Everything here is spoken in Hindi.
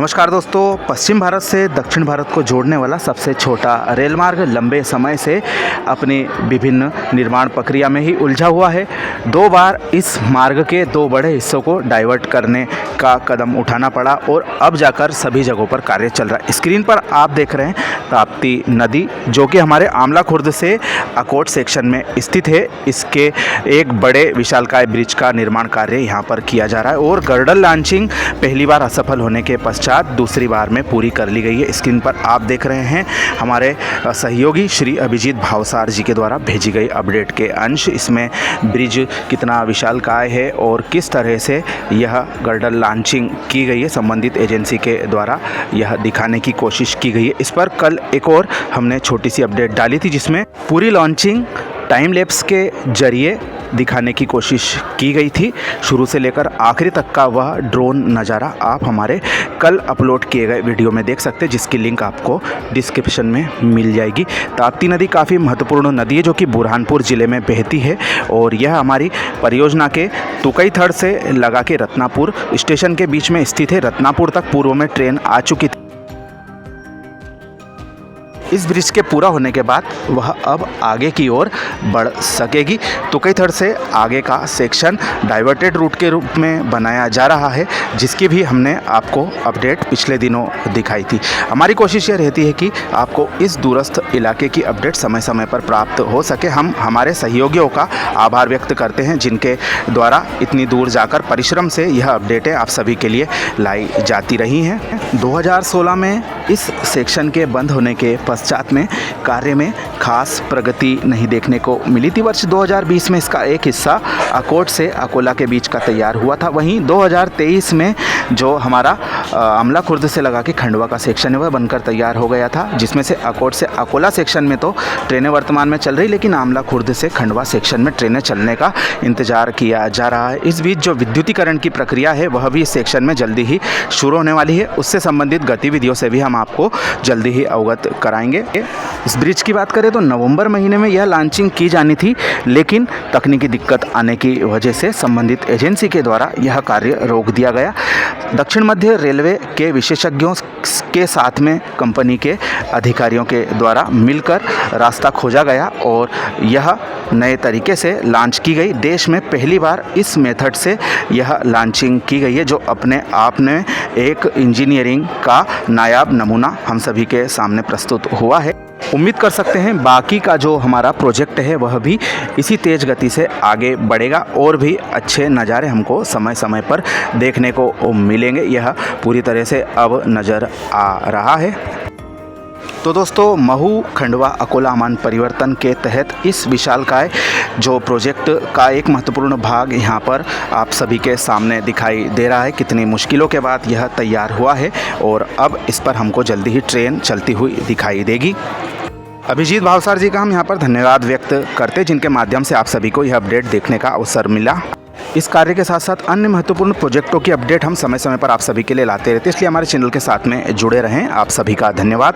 नमस्कार दोस्तों, पश्चिम भारत से दक्षिण भारत को जोड़ने वाला सबसे छोटा रेल मार्ग लंबे समय से अपनी विभिन्न निर्माण प्रक्रिया में ही उलझा हुआ है। 2 बार इस मार्ग के 2 बड़े हिस्सों को डाइवर्ट करने का कदम उठाना पड़ा और अब जाकर सभी जगहों पर कार्य चल रहा है। स्क्रीन पर आप देख रहे हैं ताप्ती नदी, जो कि हमारे आमला खुर्द से अकोट सेक्शन में स्थित है। इसके एक बड़े विशालकाय ब्रिज का निर्माण कार्य यहाँ पर किया जा रहा है और गर्डर लॉन्चिंग पहली बार असफल होने के पश्चात दूसरी बार में पूरी कर ली गई है। स्क्रीन पर आप देख रहे हैं हमारे सहयोगी श्री अभिजीत भावसार जी के द्वारा भेजी गई अपडेट के अंश। इसमें ब्रिज कितना विशालकाय है और किस तरह से यह गर्डर लॉन्चिंग की गई है, संबंधित एजेंसी के द्वारा यह दिखाने की कोशिश की गई है। इस पर कल एक और हमने छोटी सी अपडेट डाली थी, जिसमें पूरी लॉन्चिंग टाइम लैप्स के जरिए दिखाने की कोशिश की गई थी। शुरू से लेकर आखिरी तक का वह ड्रोन नज़ारा आप हमारे कल अपलोड किए गए वीडियो में देख सकते हैं, जिसकी लिंक आपको डिस्क्रिप्शन में मिल जाएगी। ताप्ती नदी काफ़ी महत्वपूर्ण नदी है जो कि बुरहानपुर ज़िले में बहती है और यह हमारी परियोजना के तुकईथड़ से लगा के रत्नापुर स्टेशन के बीच में स्थित है। रत्नापुर तक पूर्व में ट्रेन आ चुकी थी। इस ब्रिज के पूरा होने के बाद वह अब आगे की ओर बढ़ सकेगी। तुकईथड़ से आगे का सेक्शन डाइवर्टेड रूट के रूप में बनाया जा रहा है, जिसकी भी हमने आपको अपडेट पिछले दिनों दिखाई थी। हमारी कोशिश ये रहती है कि आपको इस दूरस्थ इलाके की अपडेट समय समय पर प्राप्त हो सके। हम हमारे सहयोगियों का आभार व्यक्त करते हैं, जिनके द्वारा इतनी दूर जाकर परिश्रम से यह अपडेटें आप सभी के लिए लाई जाती रही हैं। 2016 में इस सेक्शन के बंद होने के पश्चात में कार्य में खास प्रगति नहीं देखने को मिली थी। वर्ष 2020 में इसका एक हिस्सा अकोट से अकोला के बीच का तैयार हुआ था। वहीं 2023 में जो हमारा आमला खुर्द से लगा के खंडवा का सेक्शन है वह बनकर तैयार हो गया था, जिसमें से अकोट से अकोला सेक्शन में तो ट्रेनें वर्तमान में चल रही, लेकिन आमला खुर्द से खंडवा सेक्शन में ट्रेनें चलने का इंतजार किया जा रहा है। इस बीच जो विद्युतीकरण की प्रक्रिया है वह भी इस सेक्शन में जल्दी ही शुरू होने वाली है। उससे संबंधित गतिविधियों से भी हम आपको जल्दी ही अवगत कराएंगे। इस ब्रिज की बात करें तो नवंबर महीने में यह लॉन्चिंग की जानी थी, लेकिन तकनीकी दिक्कत आने की वजह से संबंधित एजेंसी के द्वारा यह कार्य रोक दिया गया। दक्षिण मध्य रेलवे के विशेषज्ञों के साथ में कंपनी के अधिकारियों के द्वारा मिलकर रास्ता खोजा गया और यह नए तरीके से लॉन्च की गई। देश में पहली बार इस मेथड से यह लॉन्चिंग की गई है, जो अपने आप में एक इंजीनियरिंग का नायाब नमूना हम सभी के सामने प्रस्तुत हुआ है। उम्मीद कर सकते हैं बाकी का जो हमारा प्रोजेक्ट है वह भी इसी तेज़ गति से आगे बढ़ेगा और भी अच्छे नज़ारे हमको समय समय पर देखने को मिलेंगे। यह पूरी तरह से अब नज़र आ रहा है। तो दोस्तों, महू खंडवा अकोला अमान परिवर्तन के तहत इस विशालकाय जो प्रोजेक्ट का एक महत्वपूर्ण भाग यहाँ पर आप सभी के सामने दिखाई दे रहा है। कितनी मुश्किलों के बाद यह तैयार हुआ है और अब इस पर हमको जल्दी ही ट्रेन चलती हुई दिखाई देगी। अभिजीत भावसार जी का हम यहाँ पर धन्यवाद व्यक्त करते हैं, जिनके माध्यम से आप सभी को यह अपडेट देखने का अवसर मिला। इस कार्य के साथ साथ अन्य महत्वपूर्ण प्रोजेक्टों की अपडेट हम समय समय पर आप सभी के लिए लाते रहते हैं, इसलिए हमारे चैनल के साथ में जुड़े रहें। आप सभी का धन्यवाद।